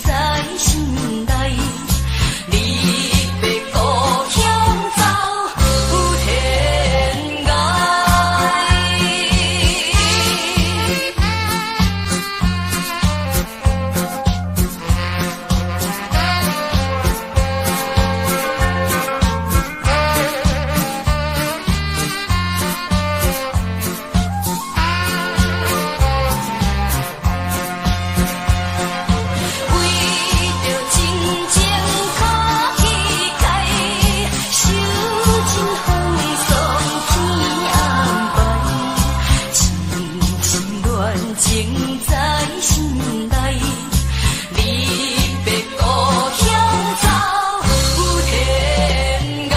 在心内。离别故乡走有天涯。情在心内，离别故乡走有天涯。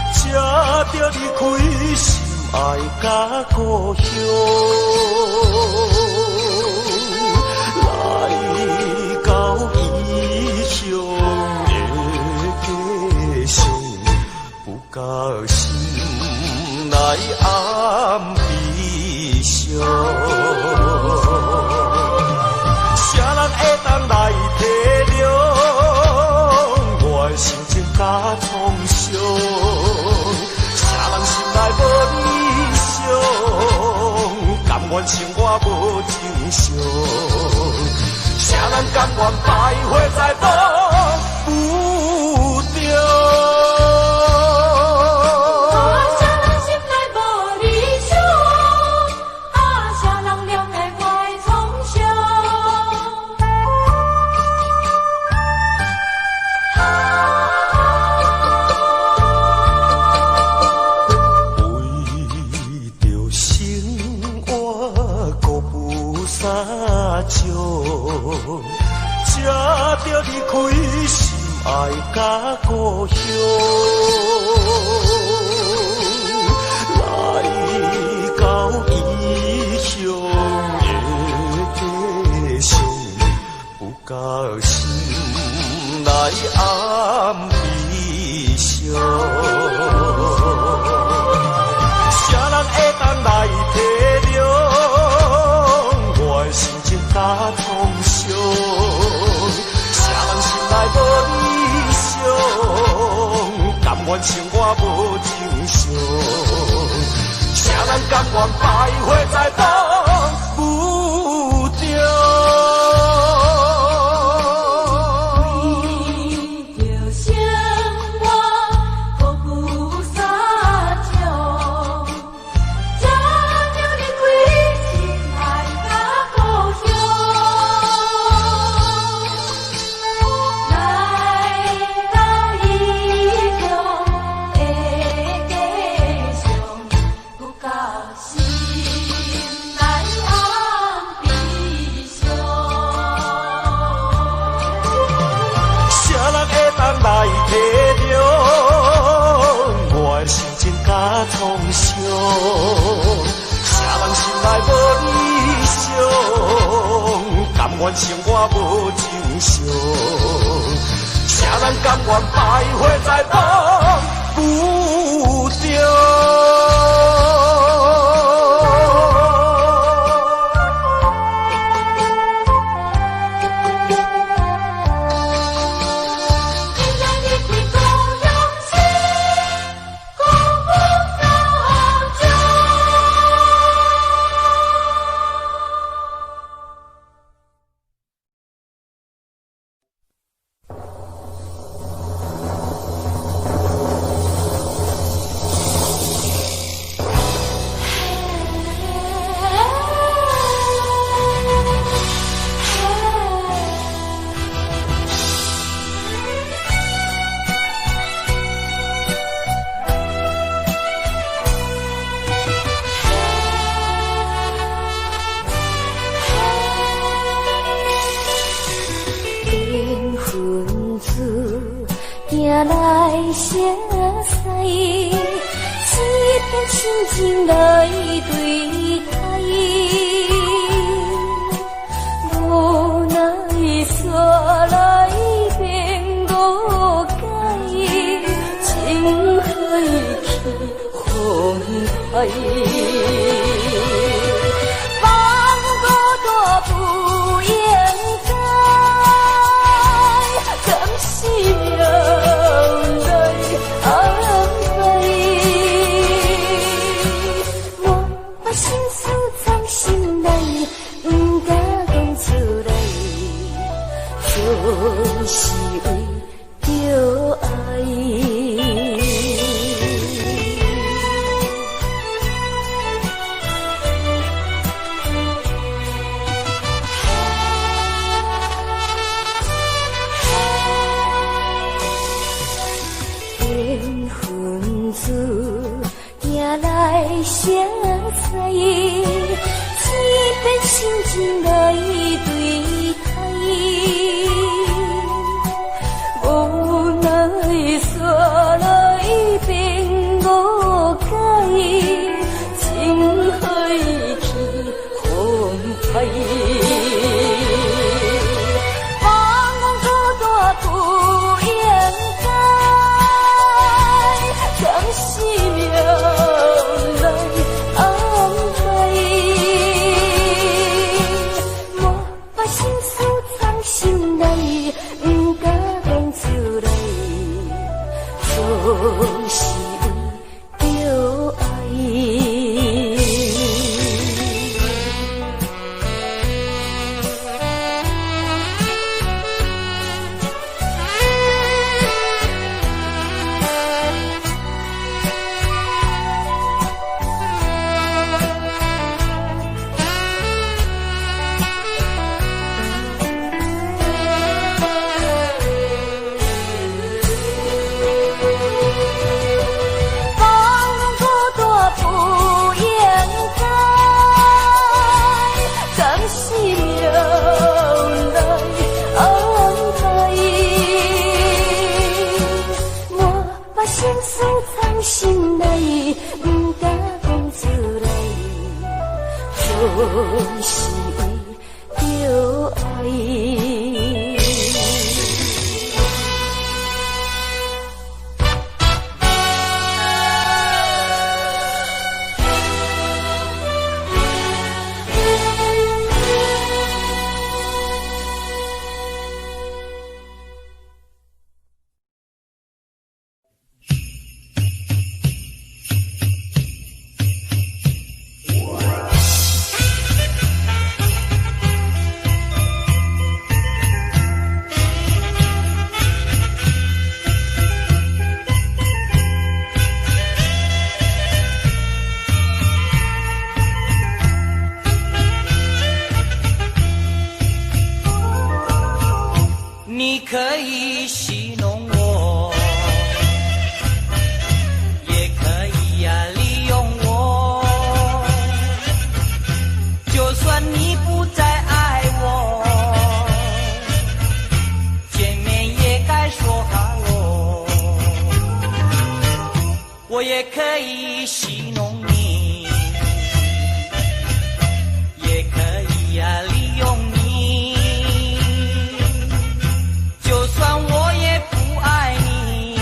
才着离开心爱甲故乡，来到异乡的家乡，不甲心内暗悲伤。啥人会当来体谅我的心情甲创伤？啥人心内无理想，甘愿生活无正常？啥人甘愿徘徊在路不着？才着离开心爱甲故乡，来到异乡的家乡，不甲心内暗悲伤。啥人会当来体谅我的心情甲创伤？无理想，甘愿生活无正常？啥人甘愿徘徊在路不着？来体谅我的心情甲创伤，啥人心内无理想，甘愿生活无正常？啥人甘愿徘徊在路不着？相识，只片深情来对待，无奈煞来变误解，情海去风台。就是为着爱，缘分子行来相知，只片深情来对待。无奈煞来变误解，情海去风台。放浪孤单不应该，将生命来安排。我把心事藏心内，不敢讲出来，就是为着爱。心内不敢讲出来，就是为着爱。你可以戏弄我，也可以利用我，就算你不再爱我，见面也该说哈喽。我也可以戏弄你，也可以利用你，就算我也不爱你，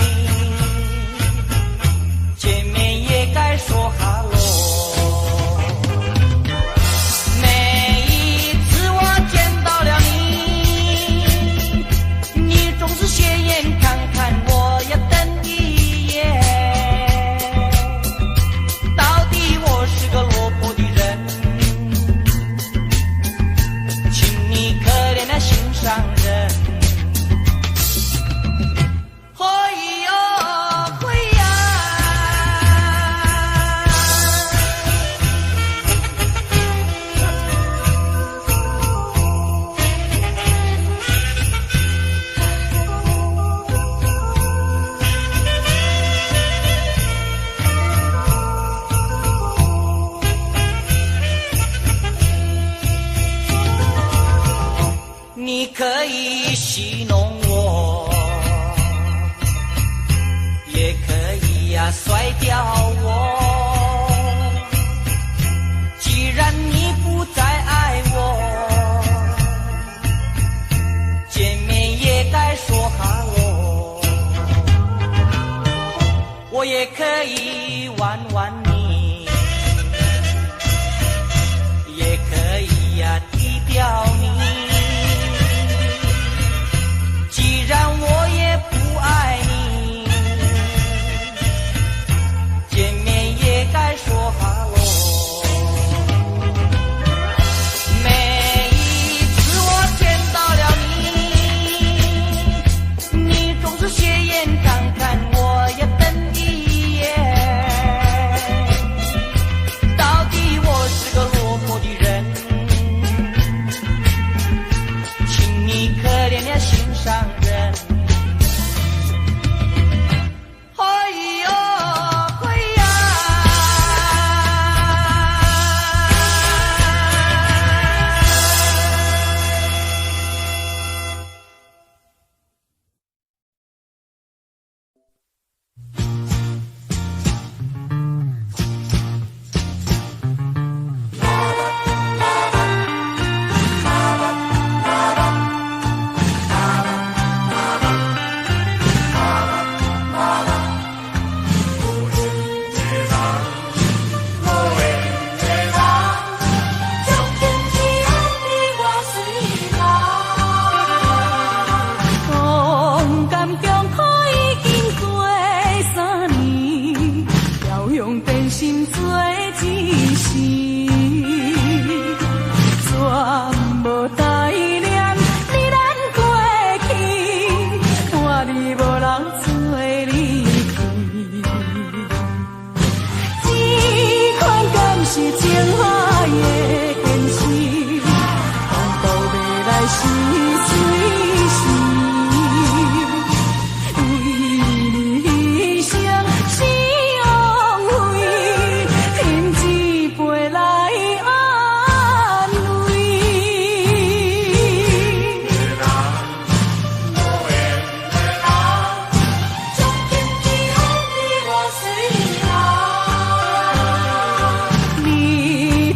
见面也该说哈喽。每一次我见到了你，你总是斜眼看看我呀，瞪一眼。到底我是个落魄的人，请你可怜的心上人。你可以戏弄我，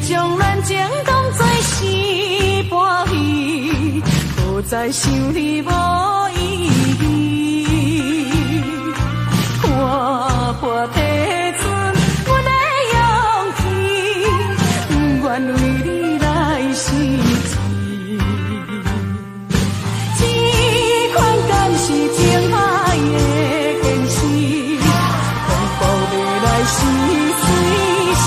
将咱情当作是半戏，不再想你无意义。看破地船，阮的勇气，不愿为你来死去。这款感是情海的坚持，风暴未来是随时。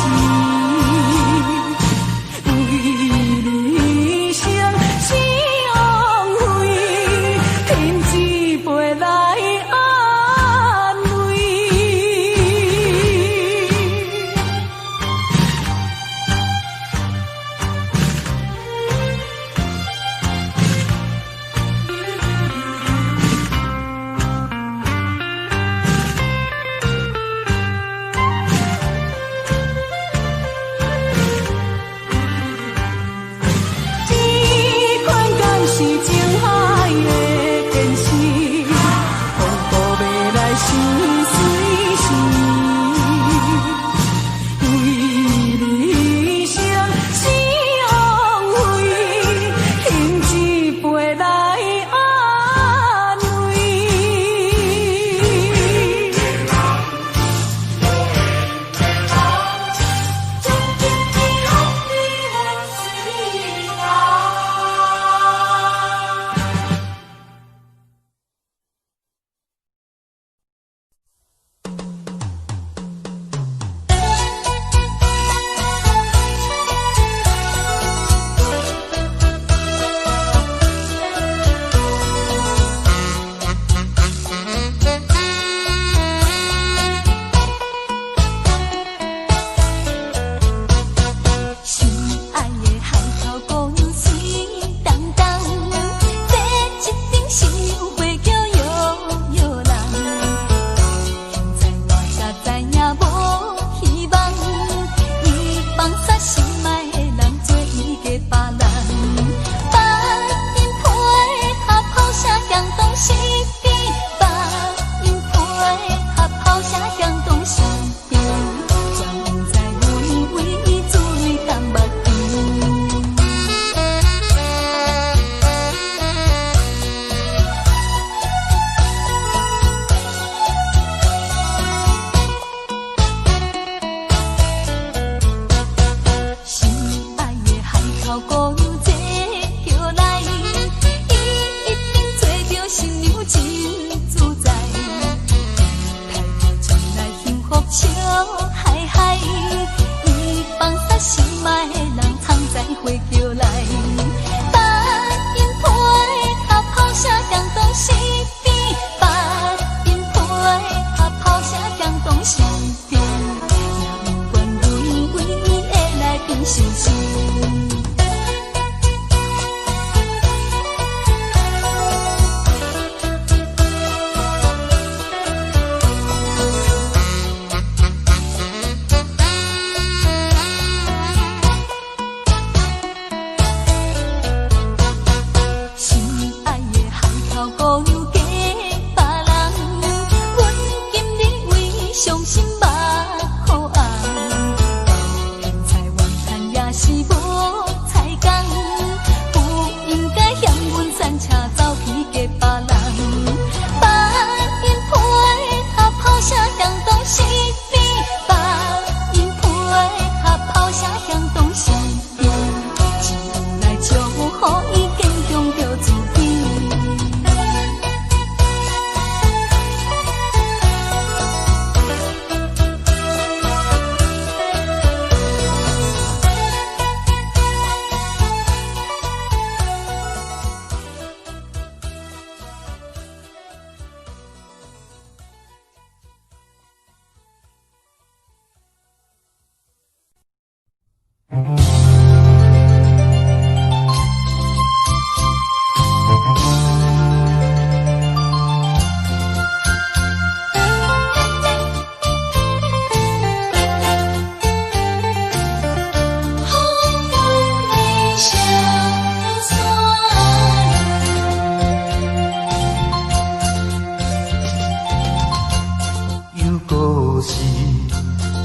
是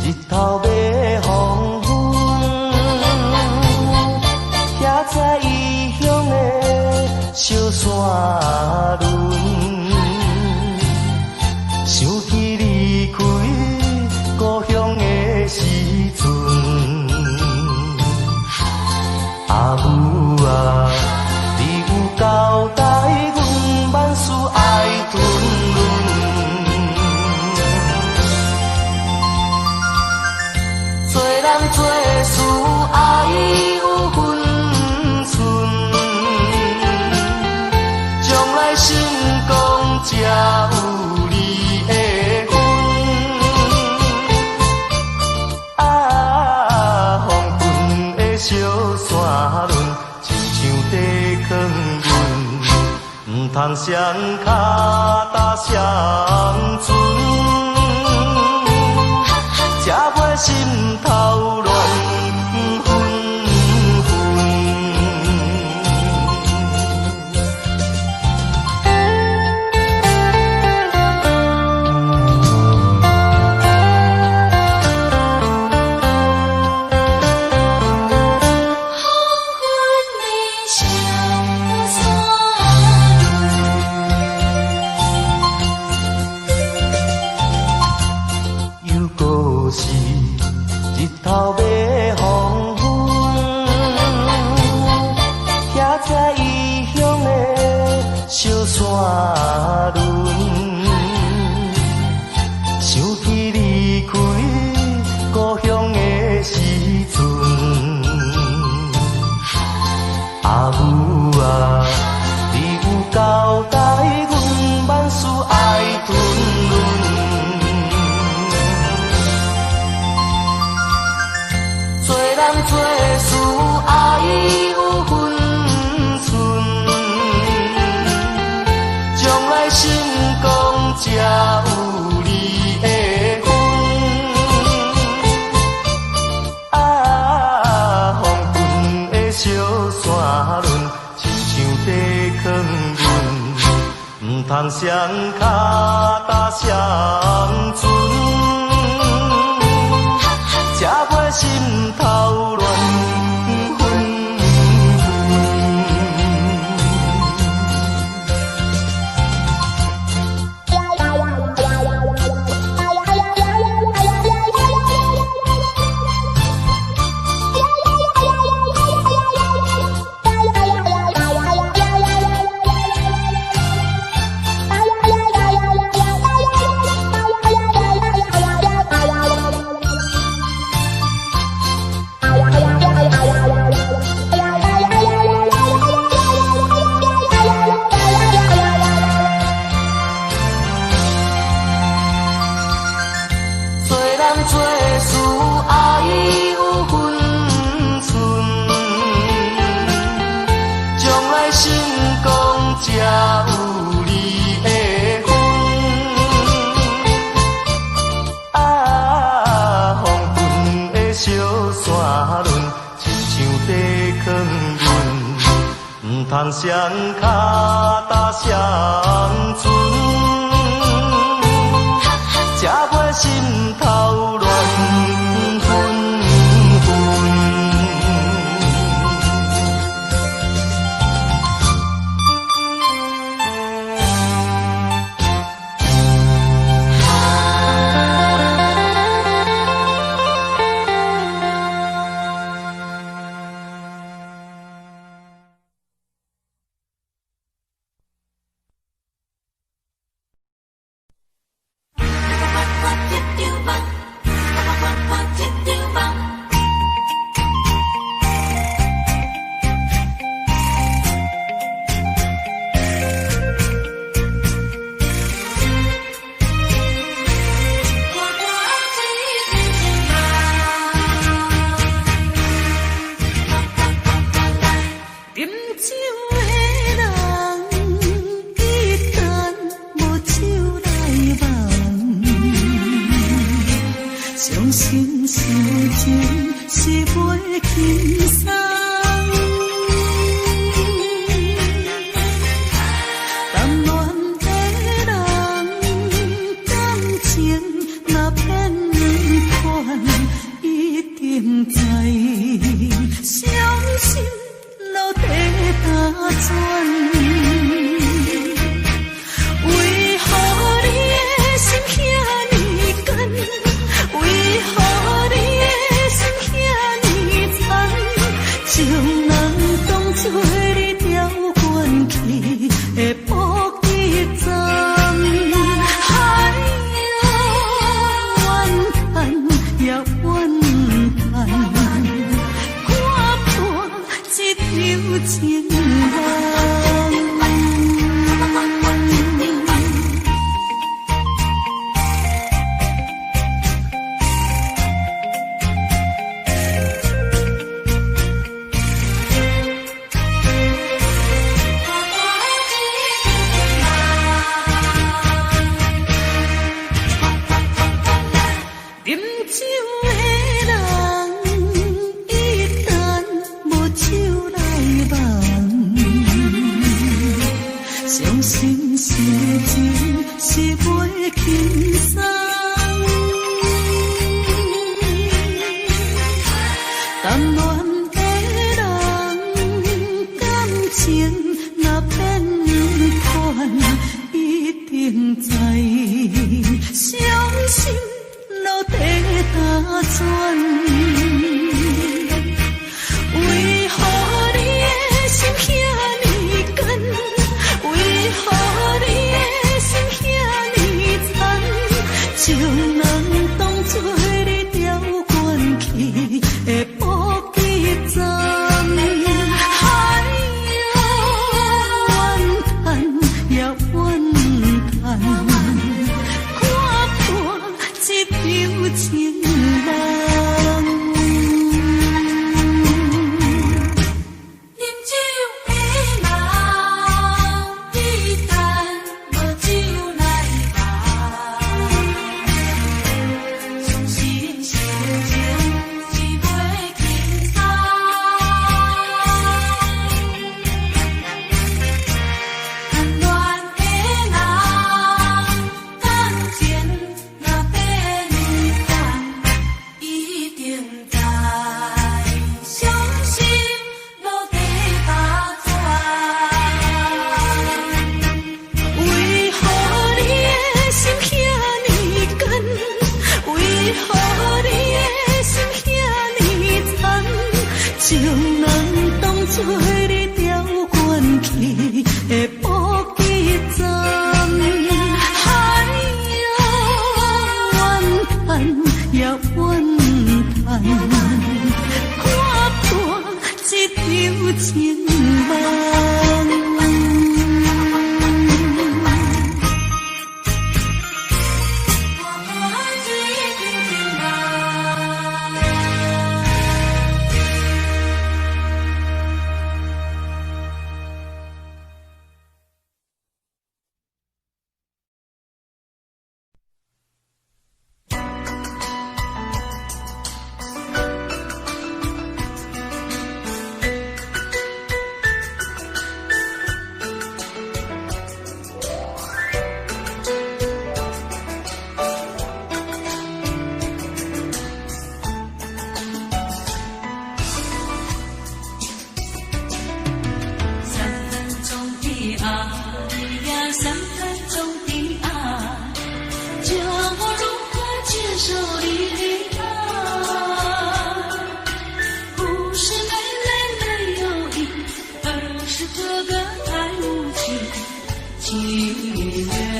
日头要黄昏。小山峦，亲像地囥阮，唔通双脚踏双船，才袂心头乱纷纷。日头要黄昏，徛在异乡的小山峦，想起离开故乡的时阵，阿母啊，你有交代阮万事爱吞润。做事爱有分寸，将来成功才有你的份。啊，黄昏的小山峦，亲像地囥阮，唔通双脚踏双船。才袂心头乱纷做事爱有分寸，将来成功才有你的份。啊，黄昏的小山峦，亲像地囥阮，唔通双脚踏双船。才袂心头乱纷纷。伤心事情是袂轻松。谈恋的人，感情若变款，一定知伤心落地打转。为何你的心遐尼甘？为何你的心遐尼残？情人当作你调关去的补给站。哎呀，怨叹也怨叹，看破这条情梦。情人当作你调关去的补给站，哎呀，怨叹也怨叹，看破这条情梦。情离开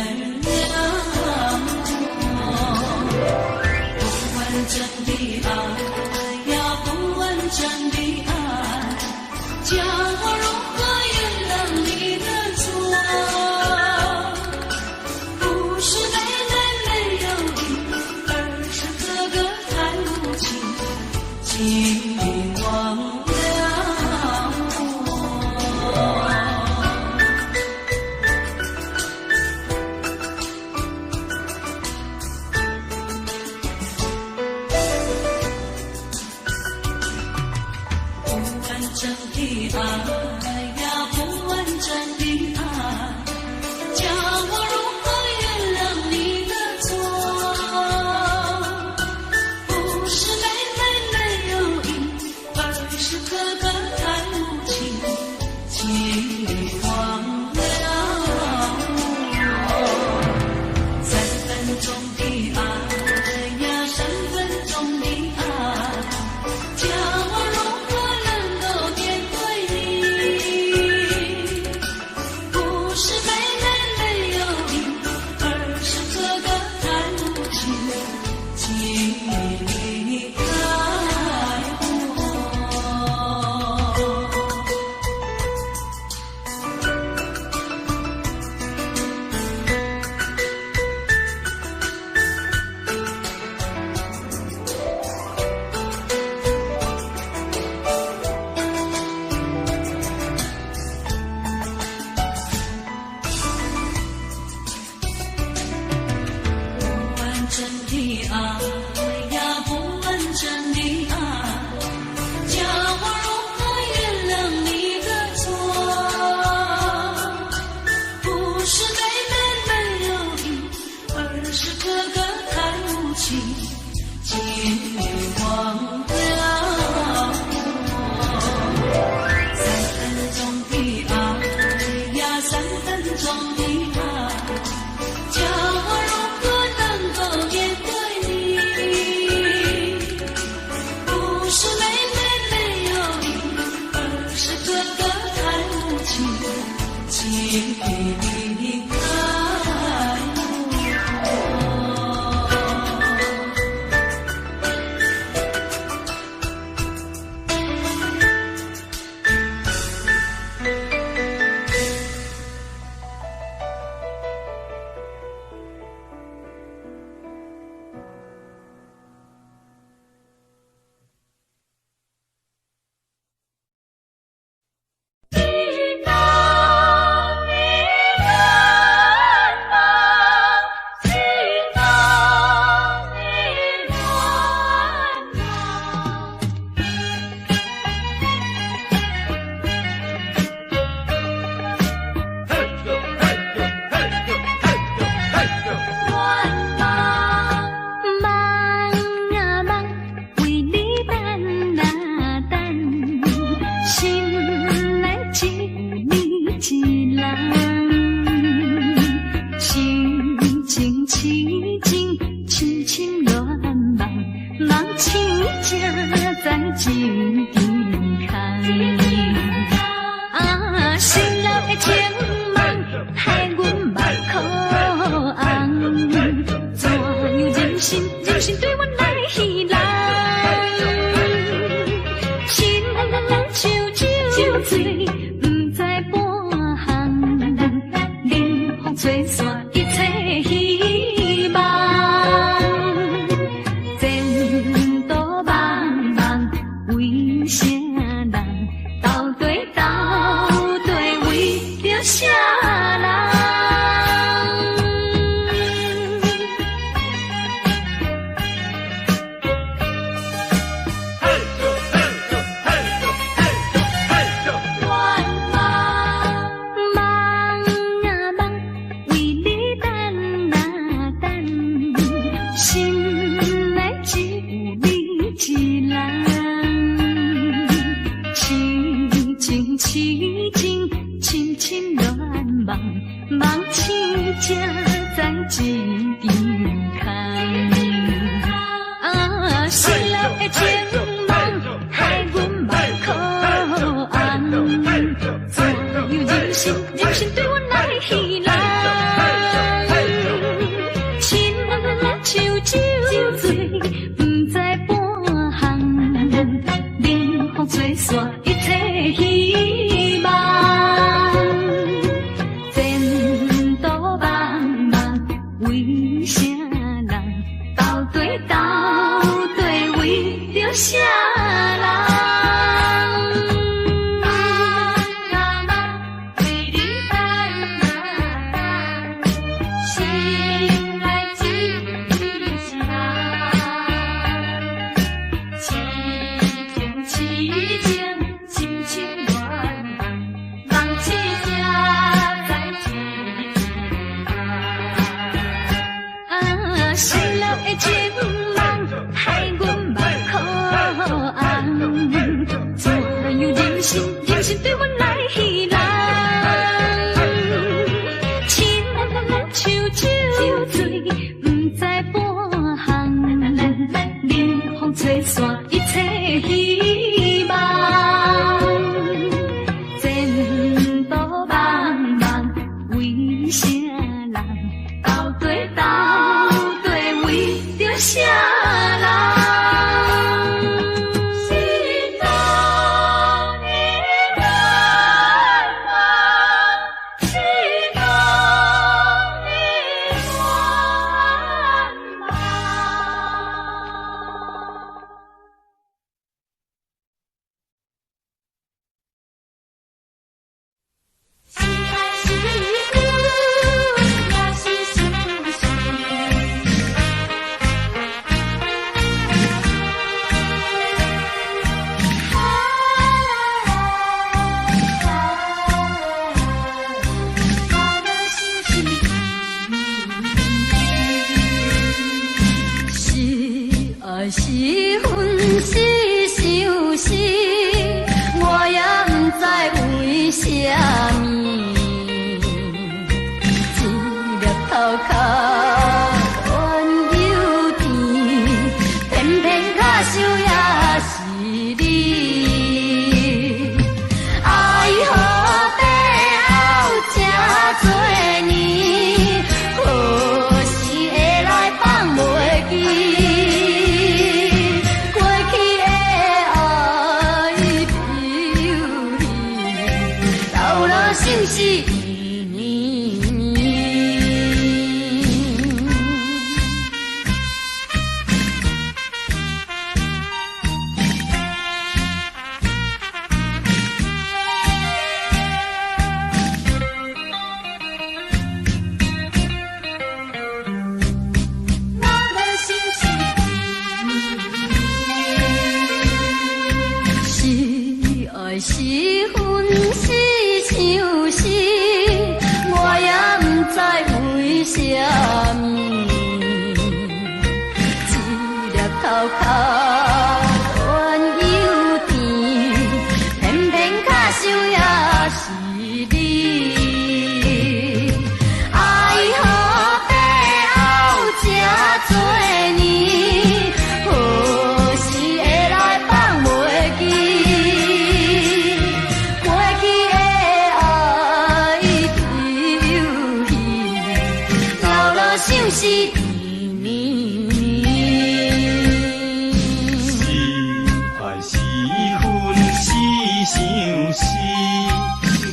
我。散一切希望。前途茫茫，为啥人斗对斗对为着啥人？情梦害阮目眶红，怎样人生对阮来戏人？亲像酒醉，不知半项，冷风吹散一切希望。前途茫茫，为啥人斗对斗？啥人？心中的愿望，心中的愿望。是爱是恨，也是是不是？是恨是伤心，我也不知为啥物，一粒头壳原有甜，偏偏卡想也是你，爱予背后这多年，何时会来放袂记？是你，我的心是爱是恨是伤心。我也不知为啥物，一粒头壳原有甜，偏偏卡想也是你，爱予背后这多年，何时会来放袂记？过去的爱像是你，是爱是恨是伤心，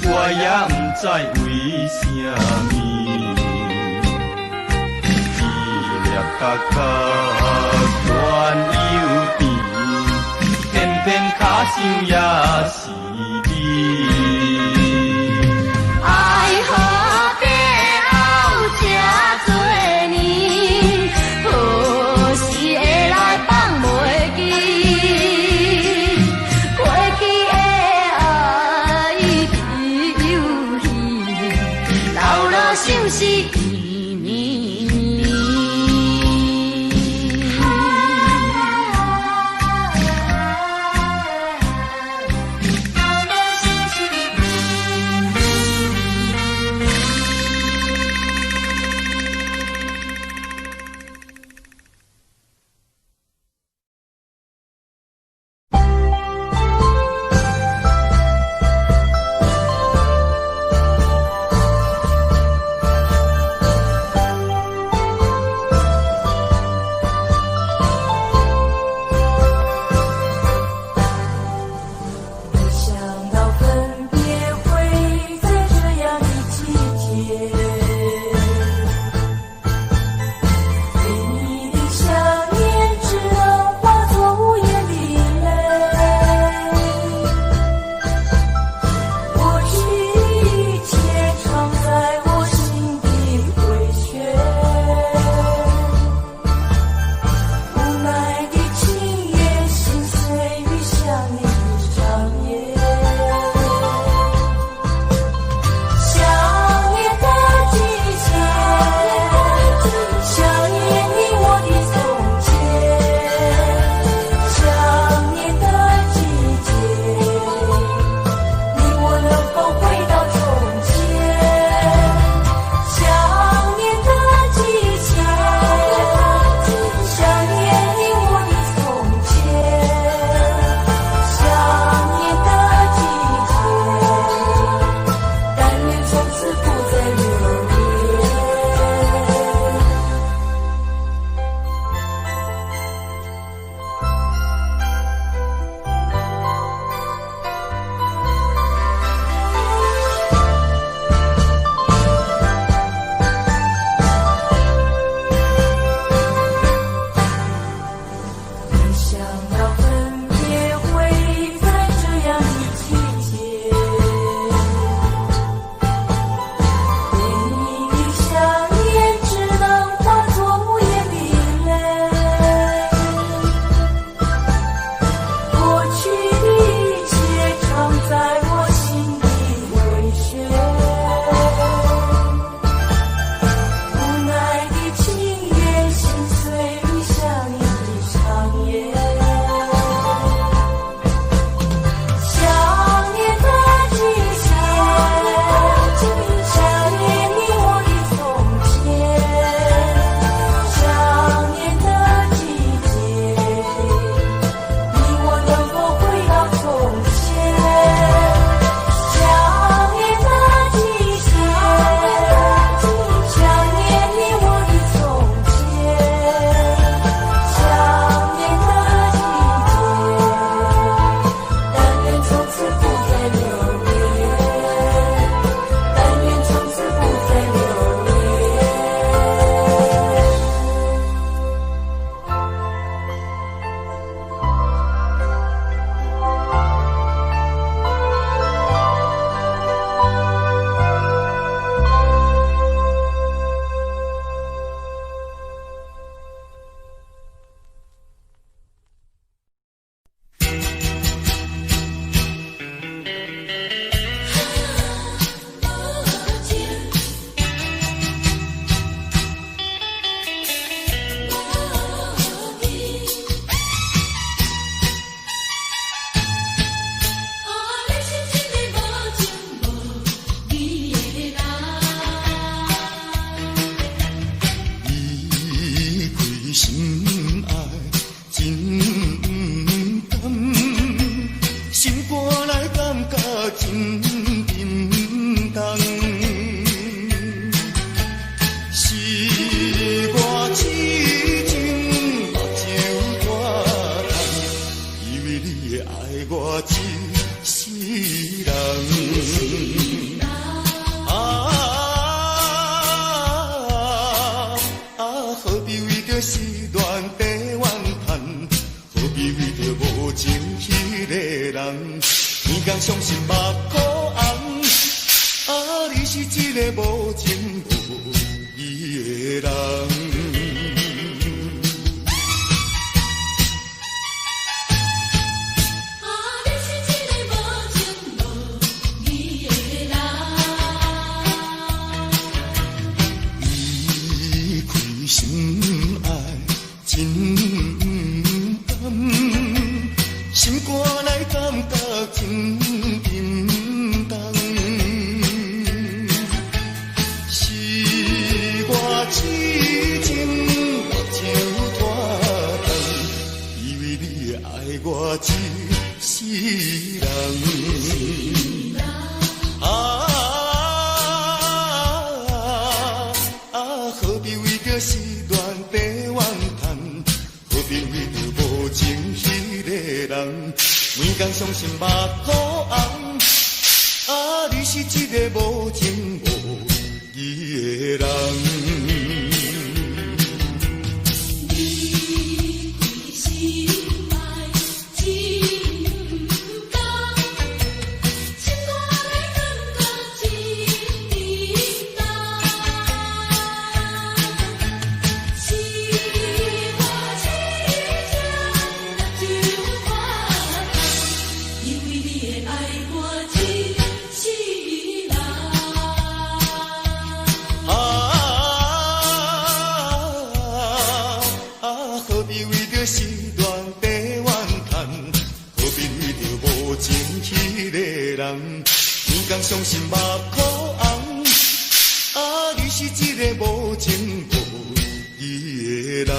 我也不知为啥物，一粒角角原有甜，偏偏卡想也是你。爱予背后这多年，何时会来放袂记？过去的爱只有戏，流落像是年。流落像是真沉重。是我痴情目睭大干，以为你会爱我一世人。何必为着失恋地怨叹？何必为着无情迄个人？天公伤心目苦红，你是一个无情无义的人。心爱真甘，心肝内感觉真沉重。是我痴情目睭大干，以为你会爱我一世人。何必为着失恋地怨叹？何必为着无情迄个人？每天伤心目苦红，你是一个无情无义的人。何必为着失恋地怨叹？何必为着无情迄个人？天公伤心目苦红，你是一个无情无义的人。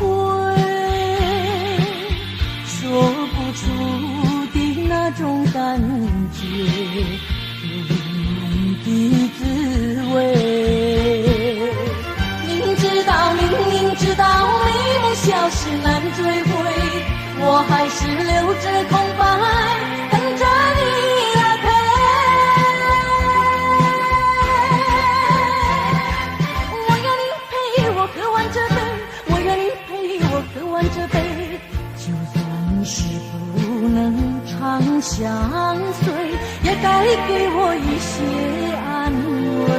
悔，说不出的那种感觉，不难的滋味。明知道美梦消失难追回，我还是留着空白，等着你来陪。我要你陪我喝完这杯，我要你陪我喝完这杯，就算是不能长相随，也该给我一些安慰。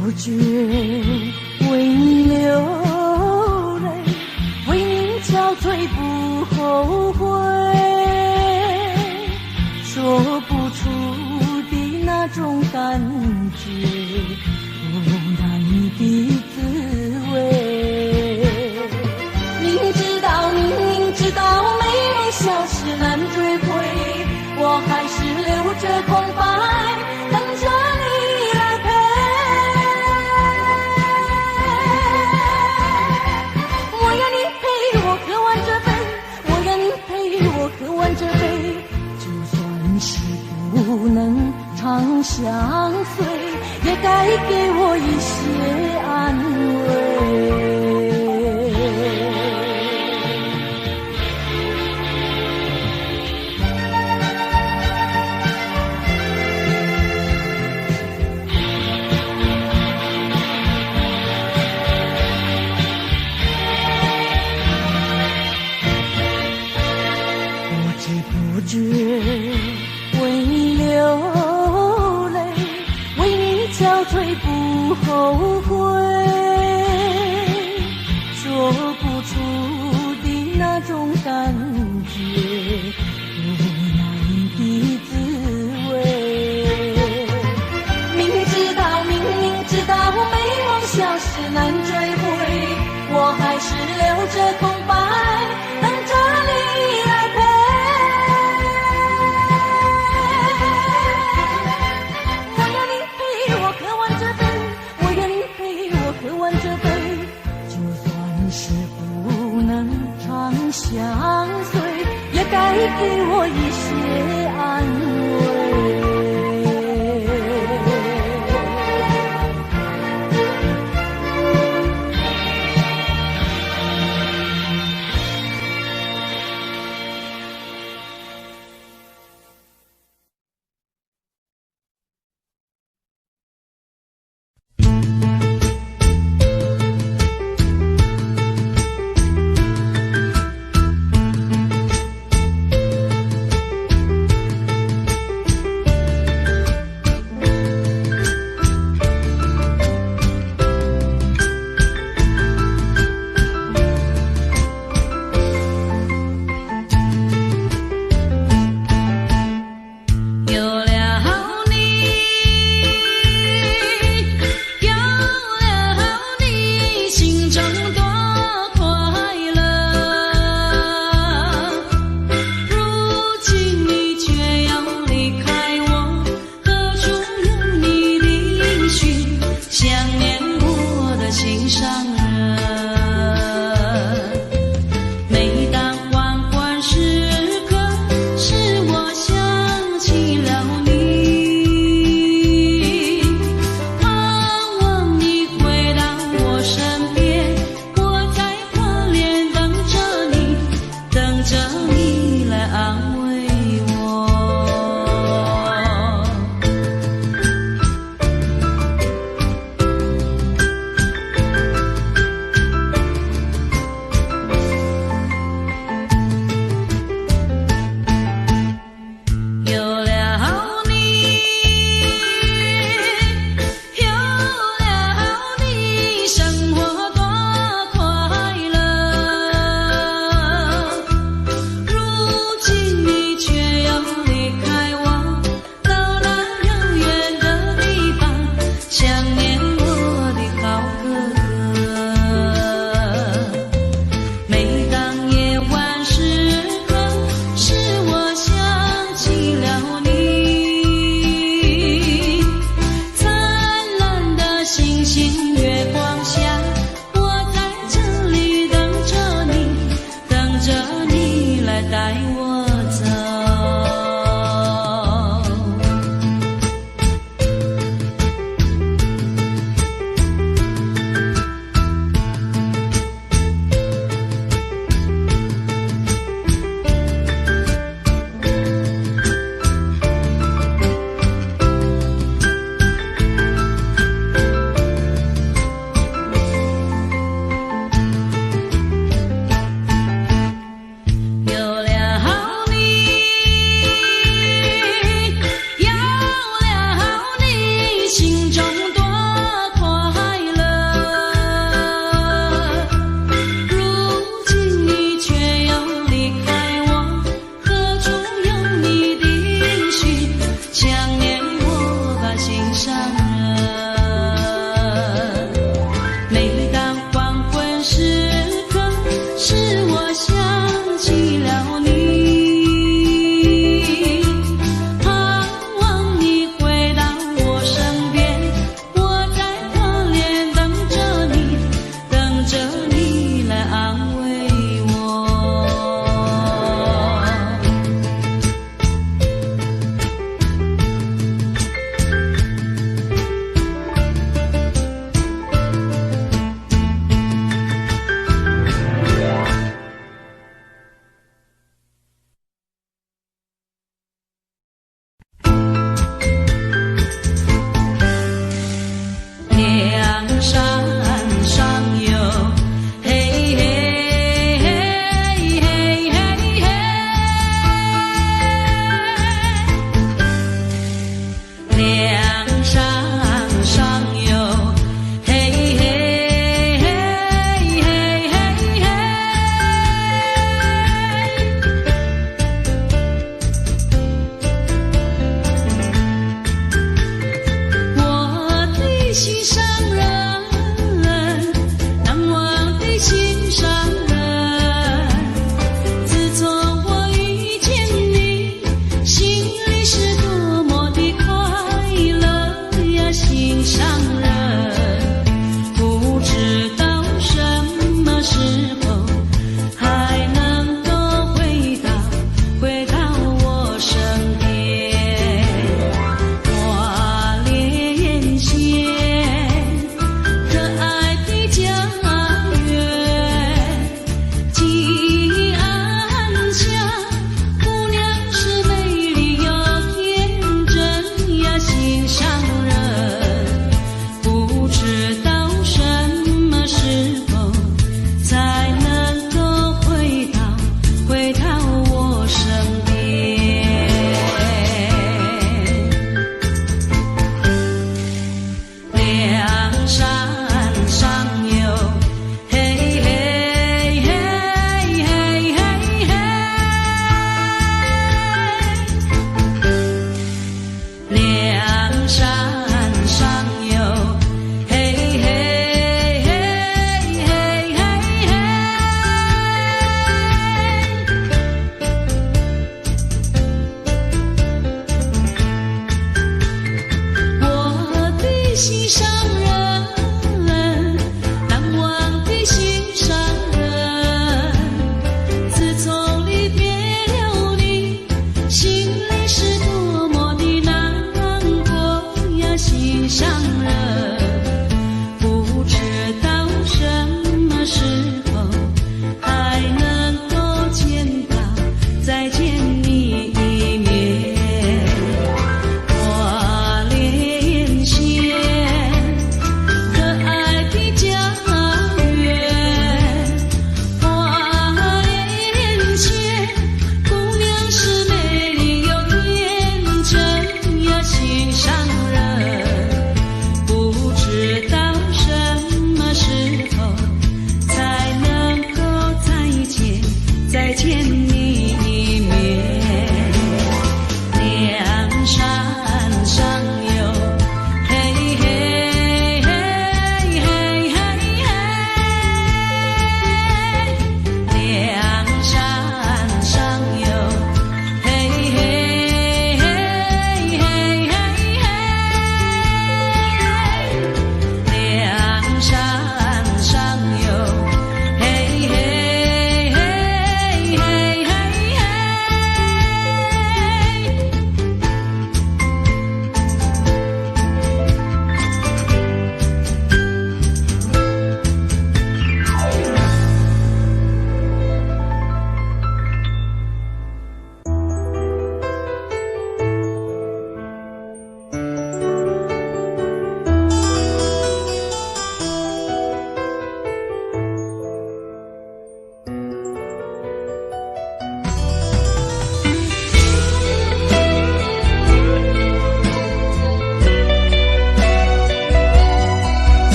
不觉为你流泪，为你憔悴不后悔，说不出的那种感觉，不难的滋味。明知道美梦消失难追回，我还是留着空白，等着你来陪。喝完这杯，就算是不能长相随，也该给我一些安慰。不觉为你流泪，为你憔悴不后悔，说不出的那种感觉，不难的滋味。明知道美梦消失难追回，我还是留着空白，等着你来陪。相随，也该给我一些安慰。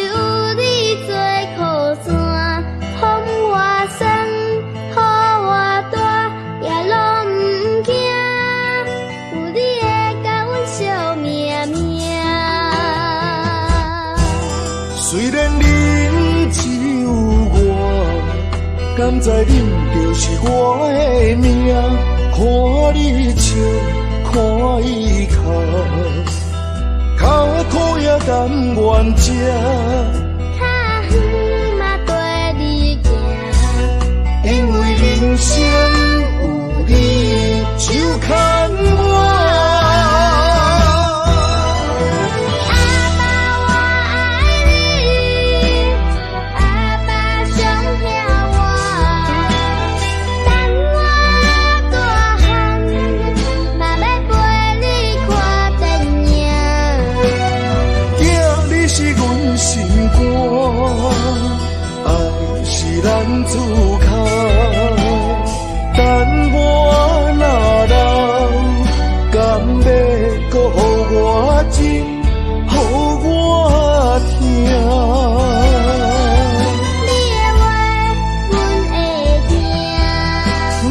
有你做靠山，风我送，雨我大，也拢不惊。有你会甲阮惜命命。虽然恁只有我，甘知恁就是我的命。看你笑，看伊哭，脚苦也甘愿吃。较远嘛跟你行，因为人生有你就牵我。爱是咱自靠，等我若老，甘要搁予我情，予我听。你的话阮会听，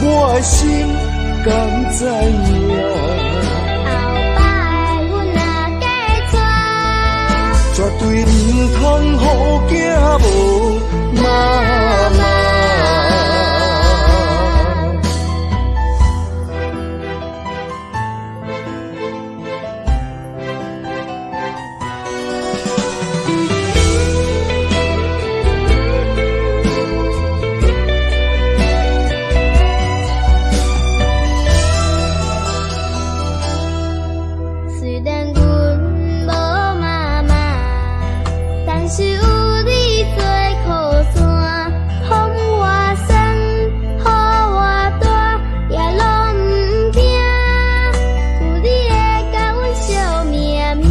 我的心甘知影。后摆阮若嫁娶，绝对唔通予囝无妈妈。虽然阮无妈妈，但是有你做靠山，风我送，雨我大，也拢不惊。有你会甲阮惜命命。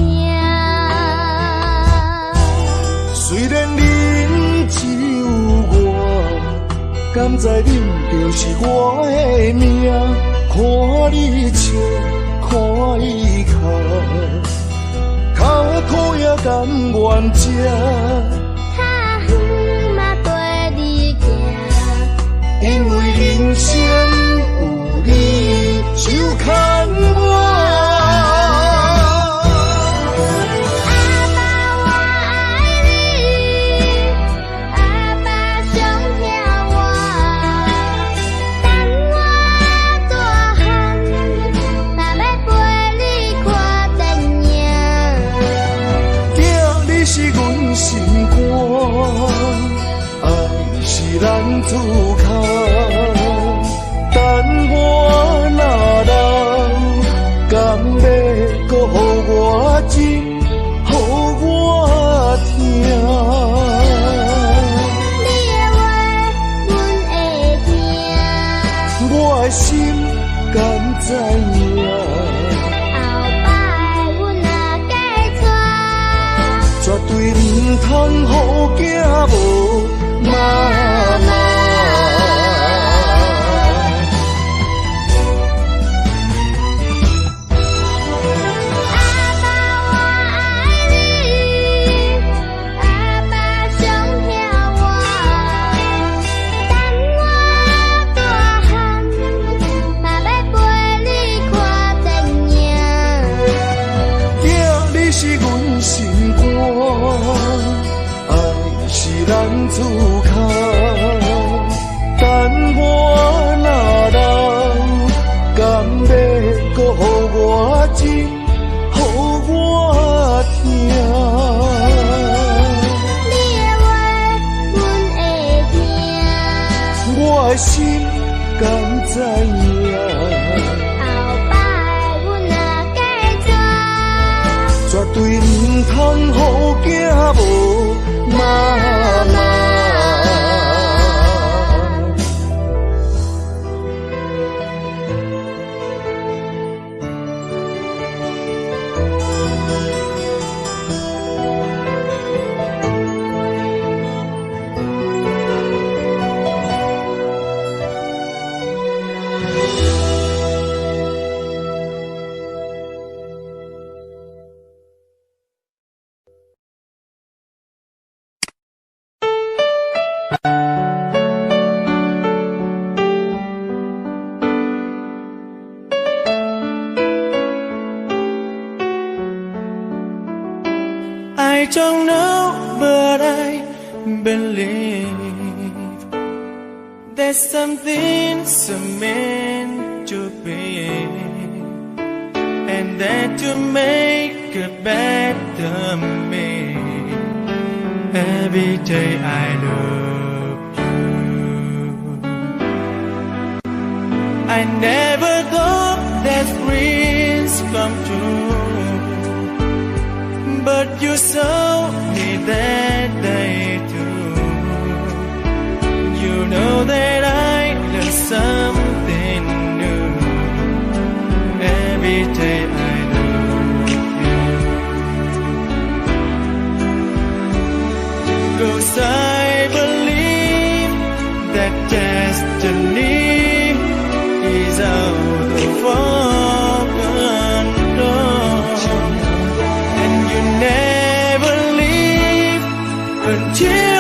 虽然恁只有我，甘知恁就是我的命。看你笑，看伊哭，脚苦也甘愿吃。较远嘛跟你行，因为人生有你就牵我。咱自靠，等我若老，甘要搁予我情，予我听。你的话阮会听，我的心甘知影。后摆阮若嫁娶，绝对唔通予囝无妈妈。咱自靠，等我若老，甘要搁予我情，予我听。你的话阮会听，我的心甘知影。后摆阮若嫁娶，绝对唔通予囝无妈妈。don't know, but I believe there's something so meant to be, and that to make a better me. Every day I love you. I never thought that dreams come true, but you saw me that day too. You know that I learned something new. Every day I love you. 'Cause I believe that destiny is out of our control, and you never leave until